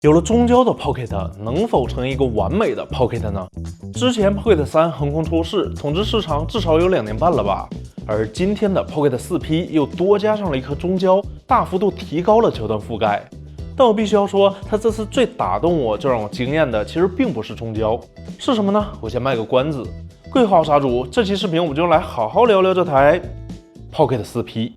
有了中焦的 Pocket， 能否成一个完美的 Pocket 呢？之前 Pocket 3横空出世，统治市场至少有2年半了吧？而今天的 Pocket 4P 又多加上了一颗中焦，大幅度提高了焦段覆盖。但我必须要说，它这次最打动我、最让我惊艳的，其实并不是中焦，是什么呢？我先卖个关子。贵花杀主，这期视频我们就来好好聊聊这台 Pocket 4P。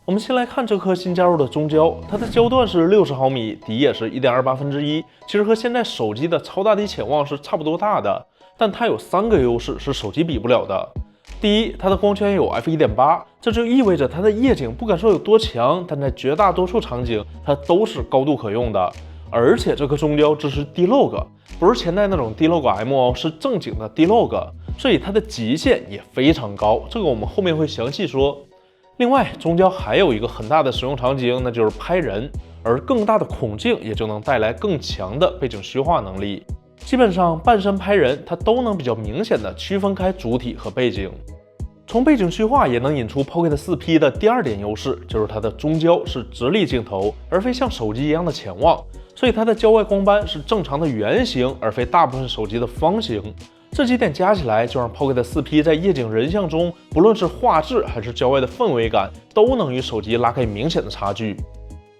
我们先来看这颗新加入的中焦，它的焦段是60毫米，底也是1.28%，其实和现在手机的超大底潜望是差不多大的，但它有3个优势是手机比不了的。第一，它的光圈有 f1.8， 这就意味着它的夜景不敢说有多强，但在绝大多数场景它都是高度可用的。而且这颗中焦支持 D-Log， 不是前代那种 D-Log-M 哦，是正经的 D-Log， 所以它的极限也非常高，这个我们后面会详细说。另外，中焦还有一个很大的使用场景，那就是拍人，而更大的孔径也就能带来更强的背景虚化能力。基本上半身拍人，它都能比较明显的区分开主体和背景。从背景虚化也能引出 Pocket 4P 的第2点优势，就是它的中焦是直立镜头，而非像手机一样的潜望，所以它的焦外光斑是正常的圆形，而非大部分手机的方形。这几点加起来，就让 Pocket 4P 在夜景人像中，不论是画质还是焦外的氛围感，都能与手机拉开明显的差距。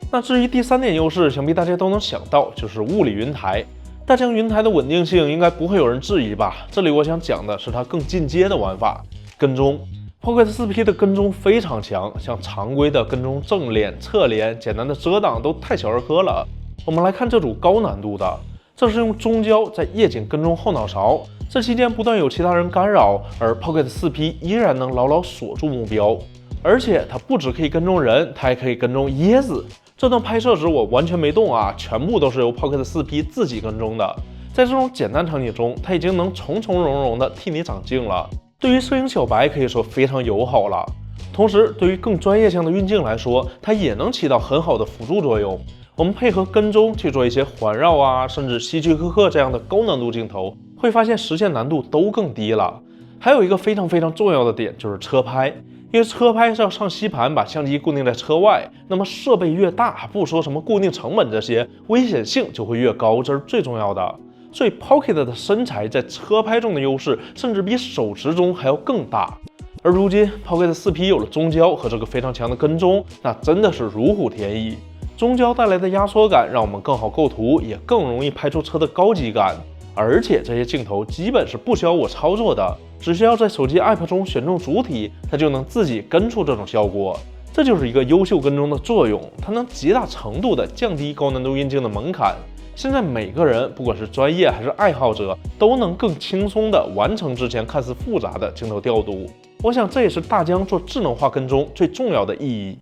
那至于第3点优势，想必大家都能想到，就是物理云台。大疆云台的稳定性应该不会有人质疑吧？这里我想讲的是它更进阶的玩法——跟踪。Pocket 4P 的跟踪非常强，像常规的跟踪正脸、侧脸、简单的遮挡都太小儿科了。我们来看这组高难度的，这是用中焦在夜景跟踪后脑勺。这期间不断有其他人干扰，而 Pocket 4P 依然能牢牢锁住目标。而且它不只可以跟踪人，它还可以跟踪椰子。这段拍摄时我完全没动啊，全部都是由 Pocket 4P 自己跟踪的。在这种简单场景中，它已经能从容容的替你长镜了。对于摄影小白可以说非常友好了。同时，对于更专业性的运镜来说，它也能起到很好的辅助作用。我们配合跟踪去做一些环绕啊，甚至希区柯克这样的高难度镜头，会发现实现难度都更低了。还有一个非常重要的点就是车拍，因为车拍是要上吸盘把相机固定在车外，那么设备越大，不说什么固定成本这些，危险性就会越高，这是最重要的。所以 Pocket 的身材在车拍中的优势，甚至比手持中还要更大。而如今 Pocket 4P 有了中焦和这个非常强的跟踪，那真的是如虎添翼。中焦带来的压缩感让我们更好构图，也更容易拍出车的高级感。而且这些镜头基本是不需要我操作的，只需要在手机 App 中选中主体，它就能自己跟出这种效果。这就是一个优秀跟踪的作用，它能极大程度的降低高难度运镜的门槛。现在每个人，不管是专业还是爱好者，都能更轻松的完成之前看似复杂的镜头调度。我想这也是大疆做智能化跟踪最重要的意义。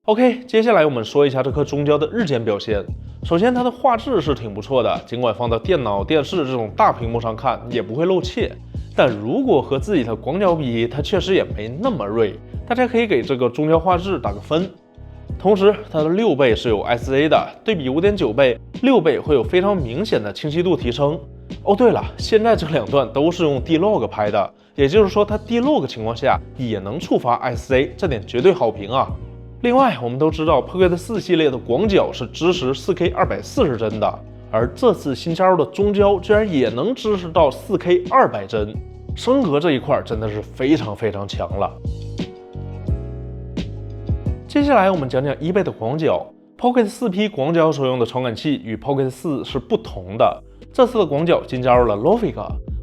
OK， 接下来我们说一下这颗中焦的日间表现。首先，它的画质是挺不错的，尽管放到电脑、电视这种大屏幕上看也不会露怯。但如果和自己的广角比，它确实也没那么锐。大家可以给这个中焦画质打个分。同时，它的6倍是有 SA 的，对比 5.9 倍，6倍会有非常明显的清晰度提升。哦，对了，现在这2段都是用 D-Log 拍的，也就是说它 D-Log 情况下也能触发 SA， 这点绝对好评啊。另外，我们都知道 Pocket 4系列的广角是支持 4K 240帧的，而这次新加入的中焦居然也能支持到 4K 200帧，升格这一块真的是非常强了。接下来我们讲讲1倍的广角。Pocket 4P 广角所用的传感器与 Pocket 4是不同的，这次的广角新加入了 Lofic，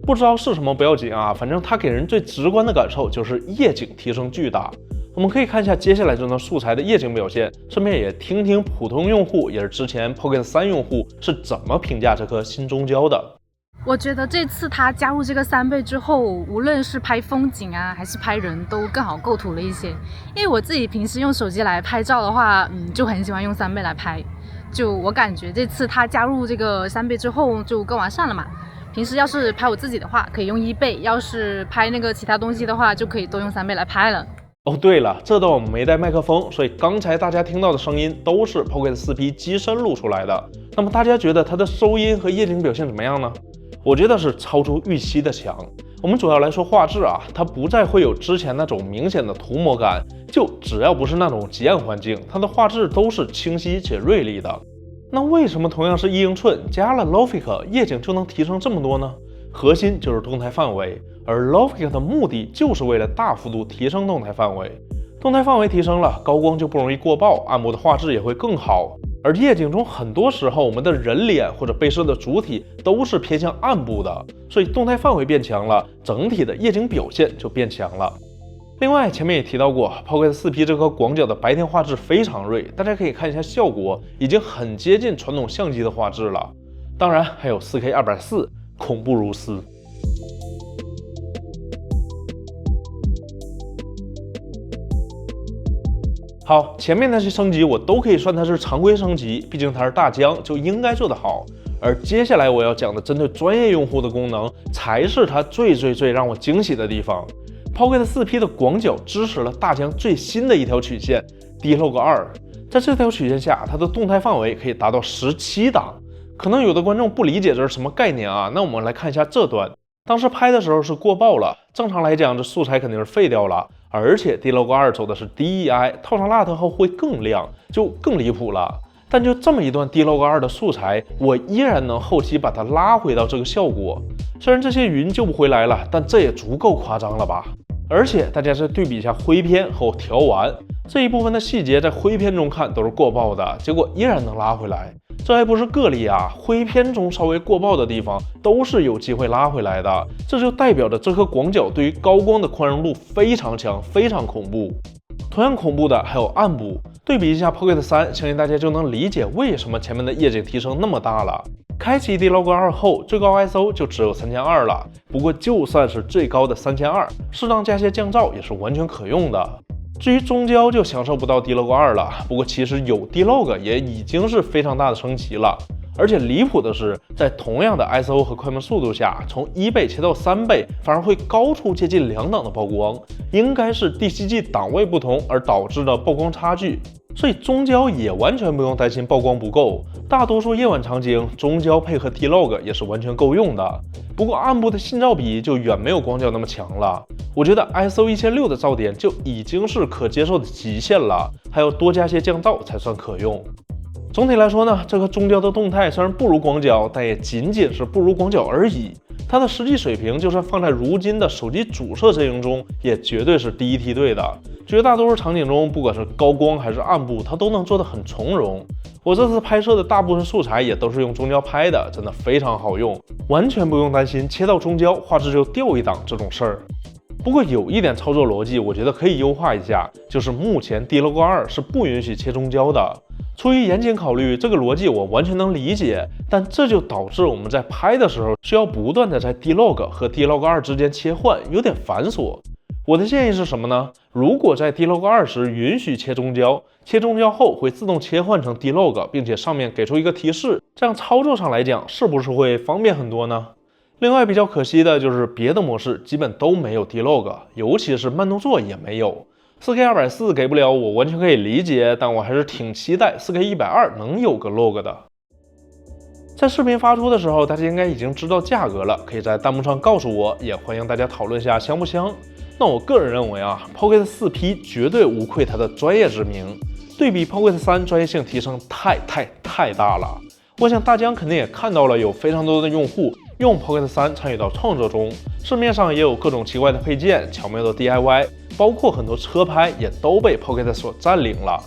不知道是什么不要紧啊，反正它给人最直观的感受就是夜景提升巨大。我们可以看一下接下来这段素材的夜景表现，顺便也听听普通用户，也是之前 Pocket 3用户是怎么评价这颗新中焦的。我觉得这次它加入这个3倍之后，无论是拍风景啊，还是拍人都更好构图了一些。因为我自己平时用手机来拍照的话，就很喜欢用3倍来拍。就我感觉这次它加入这个3倍之后就更完善了嘛。平时要是拍我自己的话，可以用1倍；要是拍那个其他东西的话，就可以多用3倍来拍了。哦，对了，这段我们没带麦克风，所以刚才大家听到的声音都是 Pocket 4P 机身录出来的。那么大家觉得它的收音和夜景表现怎么样呢？我觉得是超出预期的强。我们主要来说画质啊，它不再会有之前那种明显的涂抹感，就只要不是那种极暗环境，它的画质都是清晰且锐利的。那为什么同样是1英寸，加了 Logic 夜景就能提升这么多呢？核心就是动态范围，而 Logic 的目的就是为了大幅度提升动态范围。动态范围提升了，高光就不容易过曝，暗部的画质也会更好。而夜景中很多时候我们的人脸或者被摄的主体都是偏向暗部的，所以动态范围变强了，整体的夜景表现就变强了。另外前面也提到过 Pocket 4P 这颗广角的白天画质非常锐，大家可以看一下效果，已经很接近传统相机的画质了。当然还有 4K 240，恐怖如斯。好，前面那些升级我都可以算它是常规升级，毕竟它是大疆，就应该做得好。而接下来我要讲的针对专业用户的功能，才是它最让我惊喜的地方。Pocket 4P 的广角支持了大疆最新的一条曲线 D-Log2， 在这条曲线下，它的动态范围可以达到17档。可能有的观众不理解这是什么概念啊？那我们来看一下这段。当时拍的时候是过曝了，正常来讲这素材肯定是废掉了，而且 D-Log2 走的是 DEI， 套上 LUT 后会更亮，就更离谱了。但就这么一段 D-Log2 的素材，我依然能后期把它拉回到这个效果。虽然这些云救不回来了，但这也足够夸张了吧？而且大家再对比一下灰片和我调完这一部分的细节，在灰片中看都是过曝的，结果依然能拉回来。这还不是个例啊，灰片中稍微过曝的地方都是有机会拉回来的，这就代表着这颗广角对于高光的宽容度非常强，非常恐怖。同样恐怖的还有暗部，对比一下 Pocket 3，相信大家就能理解为什么前面的夜景提升那么大了。开启 D-Log2 后，最高 ISO 就只有3200了，不过就算是最高的3200，适当加些降噪也是完全可用的。至于中焦就享受不到 D-Log2 了，不过其实有 D-Log 也已经是非常大的升级了。而且离谱的是，在同样的 ISO 和快门速度下，从1倍切到3倍，反而会高出接近2档的曝光，应该是 DCG 档位不同而导致的曝光差距。所以中焦也完全不用担心曝光不够，大多数夜晚场景中焦配合 D-Log 也是完全够用的。不过暗部的信噪比就远没有广角那么强了，我觉得 ISO 1600的噪点就已经是可接受的极限了，还要多加些降噪才算可用。总体来说呢，这颗中焦的动态虽然不如广角，但也仅仅是不如广角而已。它的实际水平就算放在如今的手机主摄阵营中，也绝对是第一梯队的。绝大多数场景中，不管是高光还是暗部，它都能做得很从容。我这次拍摄的大部分素材也都是用中焦拍的，真的非常好用，完全不用担心切到中焦画质就掉一档这种事儿。不过有一点操作逻辑，我觉得可以优化一下，就是目前 D-Log2 是不允许切中焦的。出于严谨考虑，这个逻辑我完全能理解，但这就导致我们在拍的时候需要不断的在 D-Log 和 D-Log2 之间切换，有点繁琐。我的建议是什么呢？如果在 D-Log2 时允许切中焦，切中焦后会自动切换成 D-Log， 并且上面给出一个提示，这样操作上来讲是不是会方便很多呢？另外比较可惜的就是别的模式基本都没有 D-Log， 尤其是慢动作也没有。4K 240给不了我完全可以理解，但我还是挺期待 4K 120能有个 log 的。在视频发出的时候，大家应该已经知道价格了，可以在弹幕上告诉我，也欢迎大家讨论一下香不香。那我个人认为啊 ，Pocket 4P 绝对无愧它的专业之名，对比 Pocket 3专业性提升太大了。我想大疆肯定也看到了，有非常多的用户用 Pocket 3参与到创作中，市面上也有各种奇怪的配件、巧妙的 DIY， 包括很多车拍也都被 Pocket 所占领了。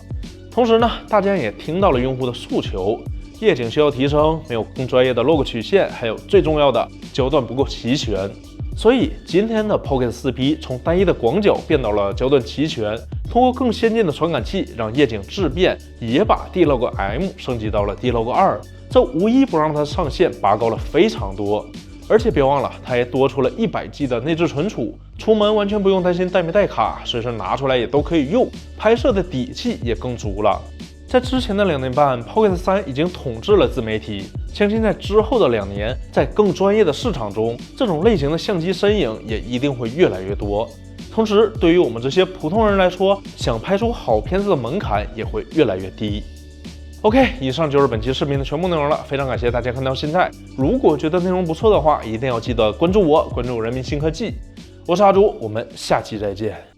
同时呢，大疆也听到了用户的诉求，夜景需要提升，没有更专业的 log 曲线，还有最重要的焦段不够齐全。所以今天的 Pocket 4P 从单一的广角变到了焦段齐全，通过更先进的传感器让夜景质变，也把 D-Log M 升级到了 D-Log2，这无疑不让它上限拔高了非常多。而且别忘了，它也多出了100G 的内置存储，出门完全不用担心带没带卡，随时拿出来也都可以用，拍摄的底气也更足了。在之前的2年半 ，Pocket 3已经统治了自媒体，相信在之后的2年，在更专业的市场中，这种类型的相机身影也一定会越来越多。同时，对于我们这些普通人来说，想拍出好片子的门槛也会越来越低。OK， 以上就是本期视频的全部内容了，非常感谢大家看到现在。如果觉得内容不错的话，一定要记得关注我，关注人民新科技。我是阿朱，我们下期再见。